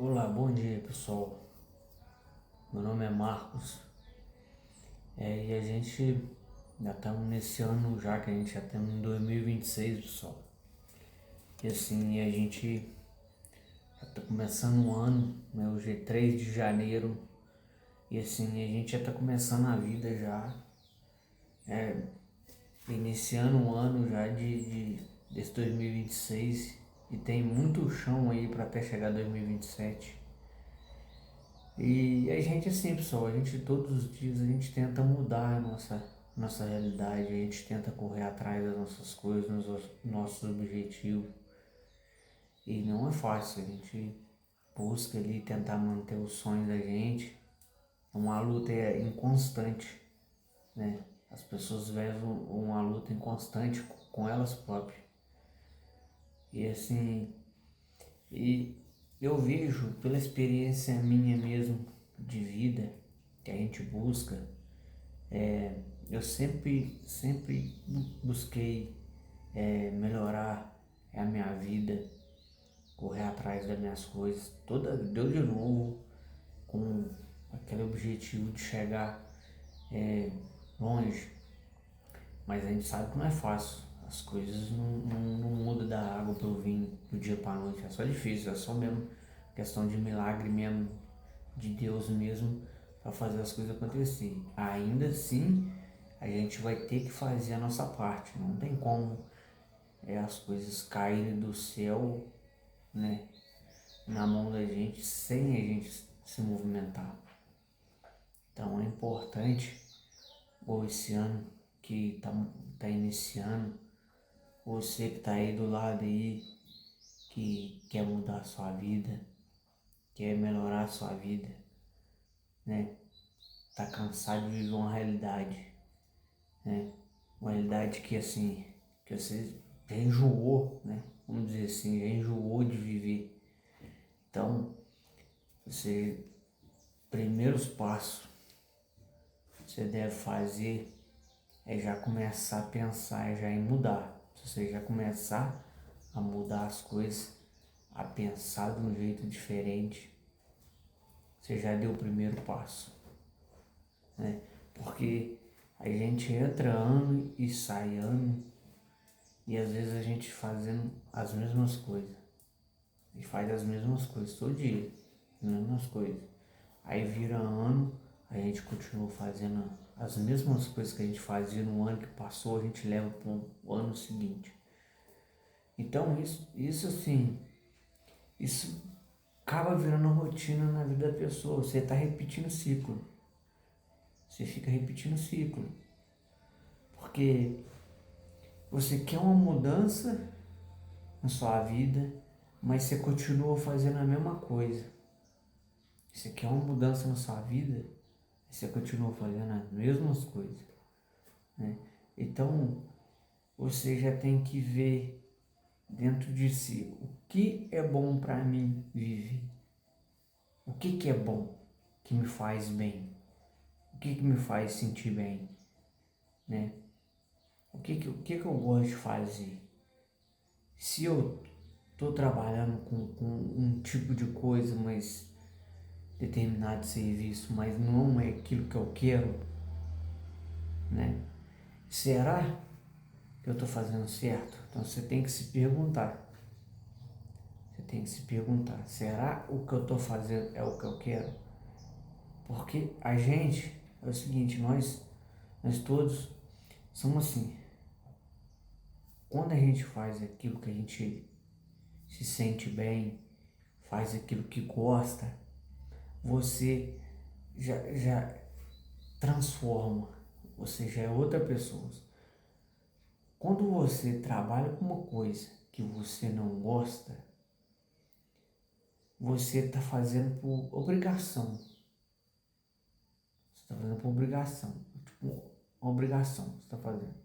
Olá, bom dia pessoal. Meu nome é Marcos. E a gente já estamos nesse ano já, que a gente já estamos em 2026, pessoal. E assim, a gente já está começando o ano, né? Hoje é 3 de janeiro. E assim, a gente já está começando a vida já. Iniciando o ano já desse 2026. E tem muito chão aí para até chegar 2027. E a gente assim, pessoal, a gente todos os dias a gente tenta mudar a nossa realidade, a gente tenta correr atrás das nossas coisas, nossos objetivos. E não é fácil, a gente busca ali tentar manter os sonhos da gente. É uma luta inconstante, né? As pessoas levam uma luta inconstante com elas próprias. E assim, e eu vejo pela experiência minha mesmo de vida que a gente busca. Eu sempre busquei melhorar a minha vida, correr atrás das minhas coisas, deu de novo com aquele objetivo de chegar longe, mas a gente sabe que não é fácil, as coisas não mudam da água para o vinho do dia para a noite, é só difícil, é só mesmo questão de milagre mesmo, de Deus mesmo, para fazer as coisas acontecerem. Ainda assim, a gente vai ter que fazer a nossa parte. Não tem como as coisas caírem do céu, né, na mão da gente sem a gente se movimentar. Então é importante, ou esse ano que tá iniciando, você que tá aí do lado aí, que quer mudar a sua vida, quer melhorar a sua vida, né? Tá cansado de viver uma realidade, né? Uma realidade que assim, que você já enjoou, né? Vamos dizer assim, já enjoou de viver. Então, você, primeiros passos que você deve fazer é já começar a pensar já em mudar. Se você já começar a mudar as coisas, a pensar de um jeito diferente, você já deu o primeiro passo, né? Porque a gente entra ano e sai ano e às vezes a gente fazendo as mesmas coisas. E faz as mesmas coisas todo dia, as mesmas coisas. Aí vira ano, a gente continua fazendo as mesmas coisas que a gente fazia no ano que passou, a gente leva para o ano seguinte. Então isso assim, isso acaba virando rotina na vida da pessoa. Você está repetindo ciclo. Você fica repetindo ciclo. Porque você quer uma mudança na sua vida, mas você continua fazendo a mesma coisa. Você quer uma mudança na sua vida, você continua fazendo as mesmas coisas, né? Então, você já tem que ver dentro de si o que é bom para mim viver, o que é bom, que me faz bem, o que me faz sentir bem, né? O que eu gosto de fazer. Se eu estou trabalhando com um tipo de coisa, mas determinado serviço, mas não é aquilo que eu quero, né? Será que eu estou fazendo certo? Então você tem que se perguntar. Você tem que se perguntar, será o que eu estou fazendo é o que eu quero? Porque a gente, é o seguinte, nós todos somos assim. Quando a gente faz aquilo que a gente se sente bem, faz aquilo que gosta, você já transforma, você já é outra pessoa. Quando você trabalha com uma coisa que você não gosta, você está fazendo por obrigação. Você está fazendo por obrigação. Tipo, uma obrigação que você está fazendo.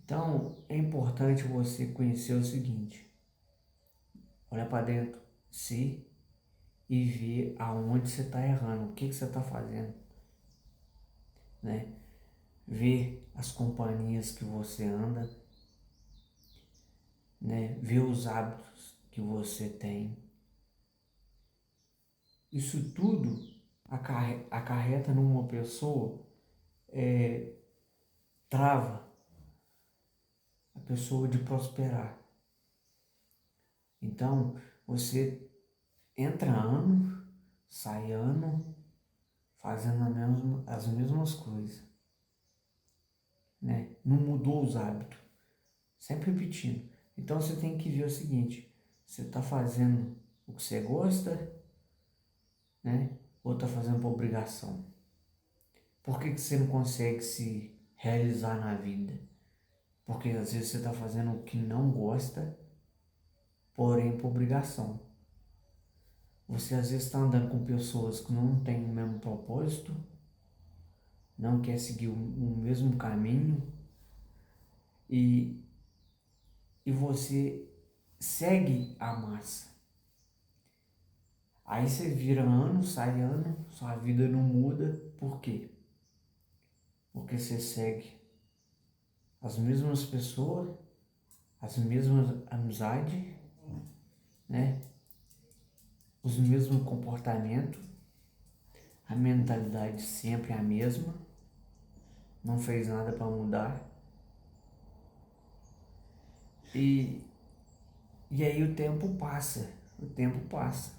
Então, é importante você conhecer o seguinte. Olhar para dentro de si e ver aonde você está errando. O que você está fazendo. Né? Ver as companhias que você anda. Né? Ver os hábitos que você tem. Isso tudo acarreta numa pessoa, trava a pessoa de prosperar. Então, você entra ano, sai ano, fazendo as mesmas coisas, né? Não mudou os hábitos, sempre repetindo. Então, você tem que ver o seguinte: você está fazendo o que você gosta, né? Ou está fazendo por obrigação? Por que você não consegue se realizar na vida? Porque às vezes você está fazendo o que não gosta, porém por obrigação. Você às vezes está andando com pessoas que não têm o mesmo propósito, não quer seguir o mesmo caminho e, e você segue a massa. Aí você vira ano, sai ano, sua vida não muda. Por quê? Porque você segue as mesmas pessoas, as mesmas amizades, né? Os mesmos comportamentos, a mentalidade sempre a mesma, não fez nada para mudar. E, e aí o tempo passa, o tempo passa,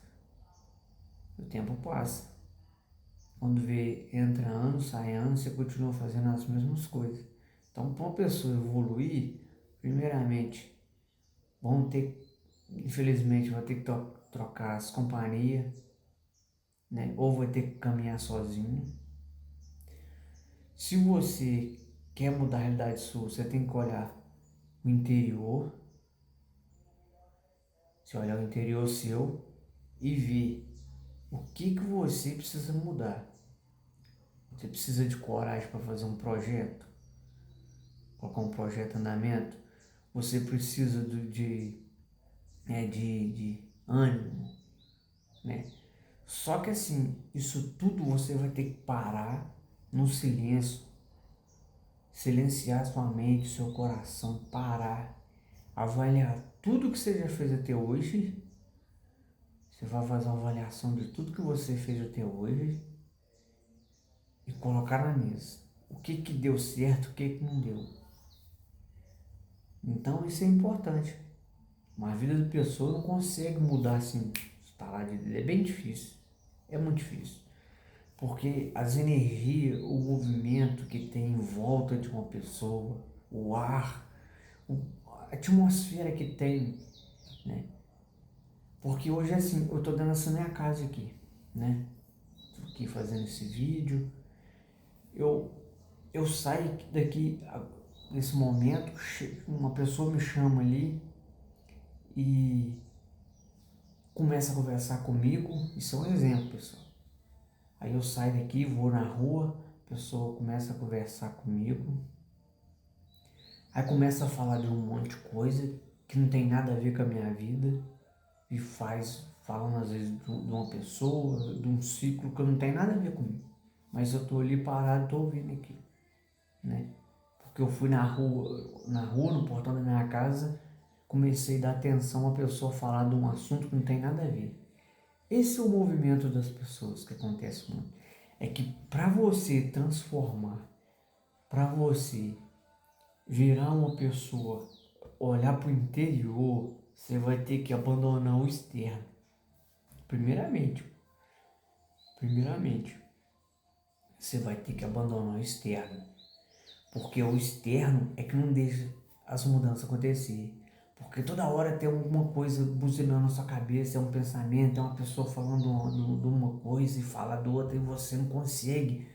o tempo passa. Quando vê, entra ano, sai ano, você continua fazendo as mesmas coisas. Então, para uma pessoa evoluir, primeiramente, infelizmente, vai ter que trocar as companhias, né? Ou vai ter que caminhar sozinho. Se você quer mudar a realidade sua, você tem que olhar o interior, você olhar o interior seu e ver o que você precisa mudar. Você precisa de coragem para fazer um projeto, colocar um projeto em andamento. Você precisa de ânimo, né? Só que assim, isso tudo você vai ter que parar no silêncio, silenciar sua mente, seu coração, parar, avaliar tudo que você já fez até hoje. Você vai fazer uma avaliação de tudo que você fez até hoje e colocar na mesa. O que deu certo, o que não deu. Então isso é importante. Uma vida de pessoa não consegue mudar assim, instalar de dedo. É bem difícil. É muito difícil. Porque as energias, o movimento que tem em volta de uma pessoa, o ar, a atmosfera que tem, né? Porque hoje assim, eu tô dando essa minha casa aqui, né? Tô aqui fazendo esse vídeo. Eu, eu saio daqui, nesse momento, uma pessoa me chama ali e começa a conversar comigo. Isso é um exemplo, pessoal. Aí eu saio daqui, vou na rua, a pessoa começa a conversar comigo. Aí começa a falar de um monte de coisa que não tem nada a ver com a minha vida. E falando às vezes de uma pessoa, de um ciclo que não tem nada a ver comigo. Mas eu tô ali parado, tô ouvindo aquilo, né? Porque eu fui na rua, no portão da minha casa, comecei a dar atenção a pessoa falar de um assunto que não tem nada a ver. Esse é o movimento das pessoas que acontece muito. É que para você transformar, para você virar uma pessoa, olhar para o interior, você vai ter que abandonar o externo. Primeiramente, você vai ter que abandonar o externo. Porque o externo é que não deixa as mudanças acontecer. Porque toda hora tem alguma coisa buzinando na sua cabeça, é um pensamento, é uma pessoa falando de uma coisa e fala do outra e você não consegue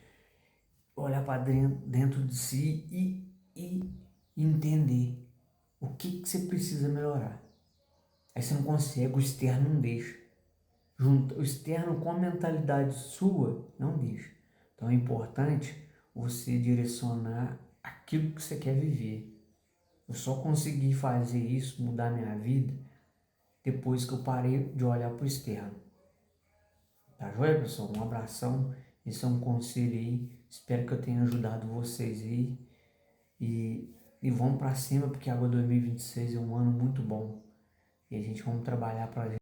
olhar para dentro de si e entender o que você precisa melhorar. Aí você não consegue, o externo não deixa. Junto, o externo com a mentalidade sua não deixa. Então é importante você direcionar aquilo que você quer viver. Eu só consegui fazer isso, mudar minha vida, depois que eu parei de olhar para o externo. Tá joia, pessoal? Um abração. Esse é um conselho aí. Espero que eu tenha ajudado vocês aí. E vamos para cima, porque agora 2026 é um ano muito bom. E a gente vamos trabalhar para